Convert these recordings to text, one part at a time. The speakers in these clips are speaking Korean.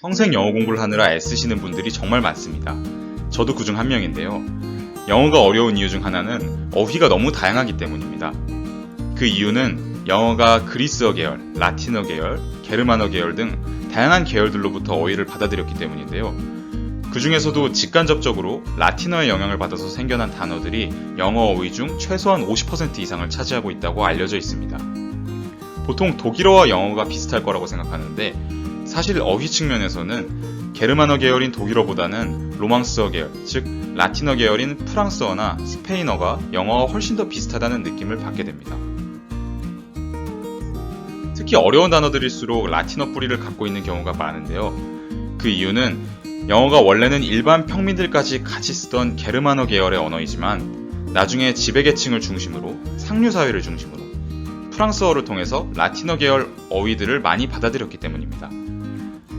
평생 영어 공부를 하느라 애쓰시는 분들이 정말 많습니다. 저도 그중 한 명인데요. 영어가 어려운 이유 중 하나는 어휘가 너무 다양하기 때문입니다. 그 이유는 영어가 그리스어 계열, 라틴어 계열, 게르만어 계열 등 다양한 계열들로부터 어휘를 받아들였기 때문인데요. 그 중에서도 직간접적으로 라틴어의 영향을 받아서 생겨난 단어들이 영어 어휘 중 최소한 50% 이상을 차지하고 있다고 알려져 있습니다. 보통 독일어와 영어가 비슷할 거라고 생각하는데 사실 어휘 측면에서는 게르만어 계열인 독일어보다는 로망스어 계열, 즉 라틴어 계열인 프랑스어나 스페인어가 영어와 훨씬 더 비슷하다는 느낌을 받게 됩니다. 특히 어려운 단어들일수록 라틴어 뿌리를 갖고 있는 경우가 많은데요. 그 이유는 영어가 원래는 일반 평민들까지 같이 쓰던 게르만어 계열의 언어이지만 나중에 지배계층을 중심으로 상류 사회를 중심으로 프랑스어를 통해서 라틴어 계열 어휘들을 많이 받아들였기 때문입니다.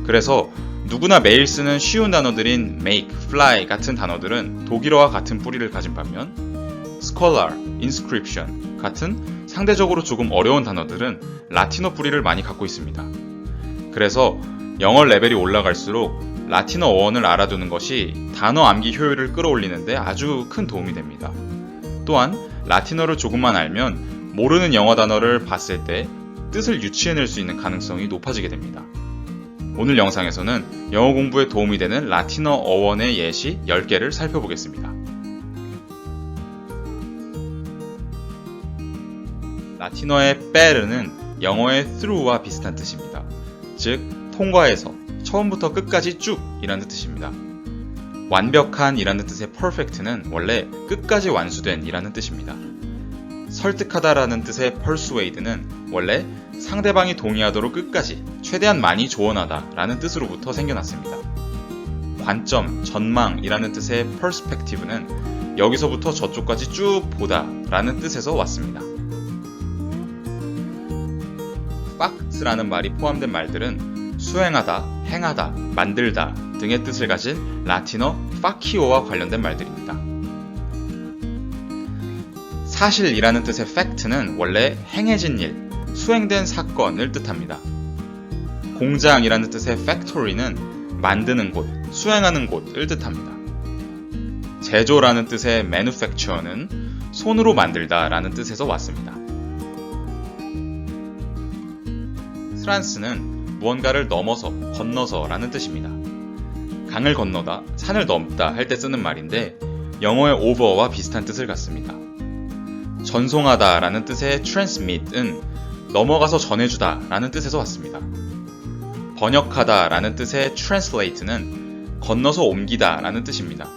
그래서 누구나 매일 쓰는 쉬운 단어들인 make, fly 같은 단어들은 독일어와 같은 뿌리를 가진 반면 scholar, inscription 같은 상대적으로 조금 어려운 단어들은 라틴어 뿌리를 많이 갖고 있습니다. 그래서 영어 레벨이 올라갈수록 라틴어 어원을 알아두는 것이 단어 암기 효율을 끌어올리는데 아주 큰 도움이 됩니다. 또한 라틴어를 조금만 알면 모르는 영어 단어를 봤을 때 뜻을 유추해낼 수 있는 가능성이 높아지게 됩니다. 오늘 영상에서는 영어 공부에 도움이 되는 라틴어 어원의 예시 10개를 살펴보겠습니다. 라틴어의 per는 영어의 through와 비슷한 뜻입니다. 즉, 통과해서 처음부터 끝까지 쭉 이라는 뜻입니다. 완벽한 이라는 뜻의 perfect는 원래 끝까지 완수된 이라는 뜻입니다. 설득하다라는 뜻의 persuade는 원래 상대방이 동의하도록 끝까지 최대한 많이 조언하다 라는 뜻으로부터 생겨났습니다. 관점, 전망이라는 뜻의 perspective는 여기서부터 저쪽까지 쭉 보다 라는 뜻에서 왔습니다. fact라는 말이 포함된 말들은 수행하다, 행하다, 만들다 등의 뜻을 가진 라틴어 facio와 관련된 말들입니다. 사실이라는 뜻의 fact는 원래 행해진 일, 수행된 사건을 뜻합니다. 공장이라는 뜻의 factory는 만드는 곳, 수행하는 곳을 뜻합니다. 제조라는 뜻의 manufacture는 손으로 만들다 라는 뜻에서 왔습니다. 트란스는 무언가를 넘어서, 건너서 라는 뜻입니다. 강을 건너다, 산을 넘다 할 때 쓰는 말인데 영어의 over와 비슷한 뜻을 갖습니다. 전송하다 라는 뜻의 transmit은 넘어가서 전해주다 라는 뜻에서 왔습니다. 번역하다 라는 뜻의 translate는 건너서 옮기다 라는 뜻입니다.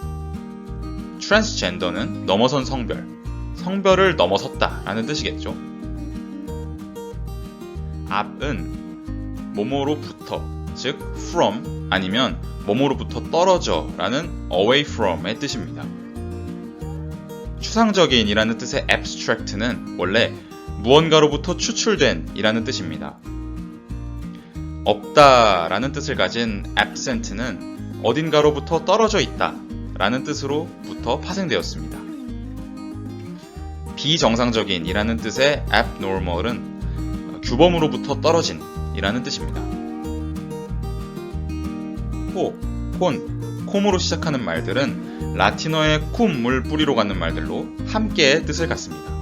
transgender는 넘어선 성별, 성별을 넘어섰다 라는 뜻이겠죠. 앞은 뭐뭐로부터, 즉 from 아니면 뭐뭐로부터 떨어져 라는 away from의 뜻입니다. 추상적인 이라는 뜻의 abstract는 원래 무언가로부터 추출된 이라는 뜻입니다. 없다 라는 뜻을 가진 absent는 어딘가로부터 떨어져 있다 라는 뜻으로부터 파생되었습니다. 비정상적인 이라는 뜻의 abnormal은 규범으로부터 떨어진 이라는 뜻입니다. 코, 콘, 콤으로 시작하는 말들은 라틴어의 쿰을 뿌리로 갖는 말들로 함께의 뜻을 갖습니다.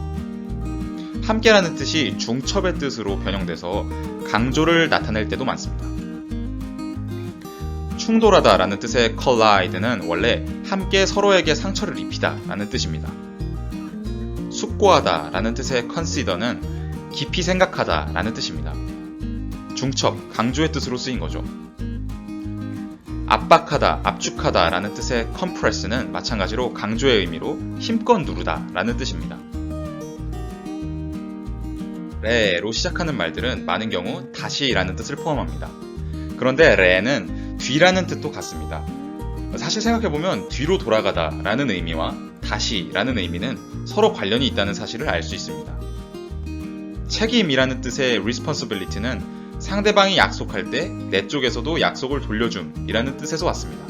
함께라는 뜻이 중첩의 뜻으로 변형돼서 강조를 나타낼 때도 많습니다. 충돌하다 라는 뜻의 collide는 원래 함께 서로에게 상처를 입히다 라는 뜻입니다. 숙고하다 라는 뜻의 consider는 깊이 생각하다 라는 뜻입니다. 중첩, 강조의 뜻으로 쓰인 거죠. 압박하다, 압축하다 라는 뜻의 compress는 마찬가지로 강조의 의미로 힘껏 누르다 라는 뜻입니다. 레로 시작하는 말들은 많은 경우 다시 라는 뜻을 포함합니다. 그런데 레는 뒤라는 뜻도 같습니다. 사실 생각해보면 뒤로 돌아가다 라는 의미와 다시 라는 의미는 서로 관련이 있다는 사실을 알 수 있습니다. 책임이라는 뜻의 responsibility는 상대방이 약속할 때 내 쪽에서도 약속을 돌려줌 이라는 뜻에서 왔습니다.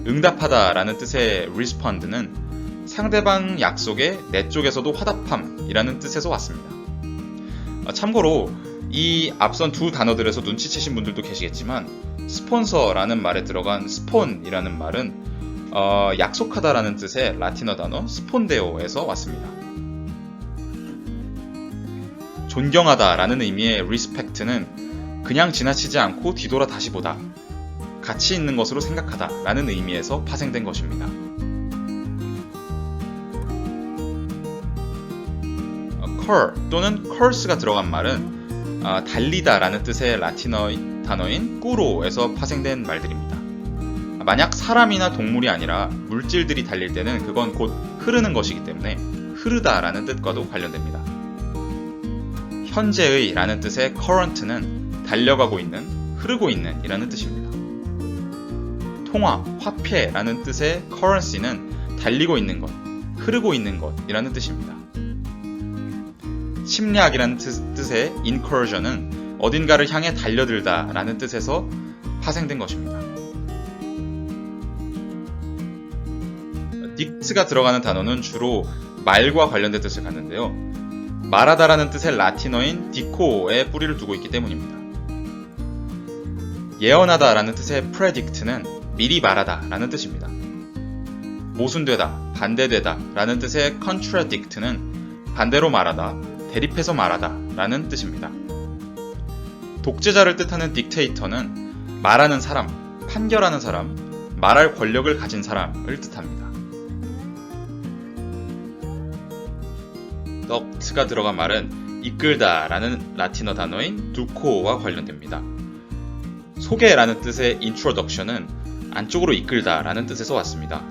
응답하다 라는 뜻의 respond는 상대방 약속에 내 쪽에서도 화답함 이라는 뜻에서 왔습니다. 참고로 이 앞선 두 단어들에서 눈치채신 분들도 계시겠지만 스폰서라는 말에 들어간 스폰이라는 말은 약속하다라는 뜻의 라틴어 단어 스폰데오에서 왔습니다. 존경하다라는 의미의 respect는 그냥 지나치지 않고 뒤돌아 다시 보다, 가치 있는 것으로 생각하다라는 의미에서 파생된 것입니다. cur 또는 curse가 들어간 말은 달리다라는 뜻의 라틴어 단어인 꾸로에서 파생된 말들입니다. 만약 사람이나 동물이 아니라 물질들이 달릴 때는 그건 곧 흐르는 것이기 때문에 흐르다라는 뜻과도 관련됩니다. 현재의 라는 뜻의 current는 달려가고 있는, 흐르고 있는 이라는 뜻입니다. 통화, 화폐라는 뜻의 currency는 달리고 있는 것, 흐르고 있는 것 이라는 뜻입니다. 침략이라는 뜻의 incursion은 어딘가를 향해 달려들다 라는 뜻에서 파생된 것입니다. dict가 들어가는 단어는 주로 말과 관련된 뜻을 갖는데요. 말하다라는 뜻의 라틴어인 dico에 뿌리를 두고 있기 때문입니다. 예언하다라는 뜻의 predict는 미리 말하다 라는 뜻입니다. 모순되다, 반대되다 라는 뜻의 contradict는 반대로 말하다, 대립해서 말하다 라는 뜻입니다. 독재자를 뜻하는 dictator는 말하는 사람, 판결하는 사람, 말할 권력을 가진 사람을 뜻합니다. duct가 들어간 말은 이끌다 라는 라틴어 단어인 duco와 관련됩니다. 소개라는 뜻의 introduction은 안쪽으로 이끌다 라는 뜻에서 왔습니다.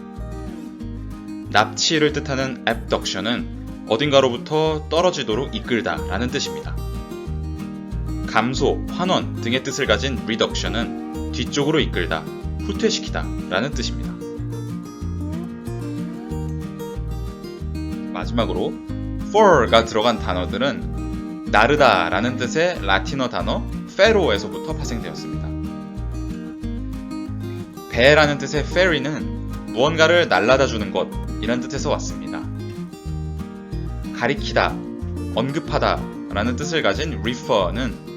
납치를 뜻하는 abduction은 어딘가로부터 떨어지도록 이끌다 라는 뜻입니다. 감소, 환원 등의 뜻을 가진 reduction은 뒤쪽으로 이끌다, 후퇴시키다 라는 뜻입니다. 마지막으로 for가 들어간 단어들은 나르다 라는 뜻의 라틴어 단어 페로에서부터 파생되었습니다. 배라는 뜻의 ferry는 무언가를 날라다 주는 것 이란 뜻에서 왔습니다. 가리키다, 언급하다 라는 뜻을 가진 refer는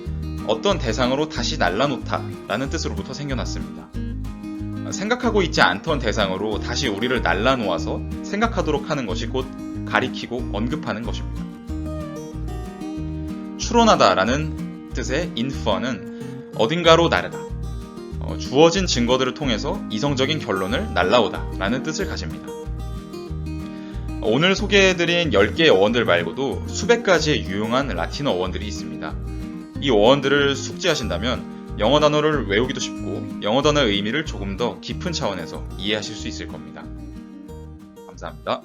어떤 대상으로 다시 날라놓다 라는 뜻으로부터 생겨났습니다. 생각하고 있지 않던 대상으로 다시 우리를 날라놓아서 생각하도록 하는 것이 곧 가리키고 언급하는 것입니다. 추론하다 라는 뜻의 infer는 어딘가로 나르다, 주어진 증거들을 통해서 이성적인 결론을 날라오다 라는 뜻을 가집니다. 오늘 소개해드린 10개의 어원들 말고도 수백 가지의 유용한 라틴어 어원들이 있습니다. 이 어원들을 숙지하신다면 영어 단어를 외우기도 쉽고 영어 단어의 의미를 조금 더 깊은 차원에서 이해하실 수 있을 겁니다. 감사합니다.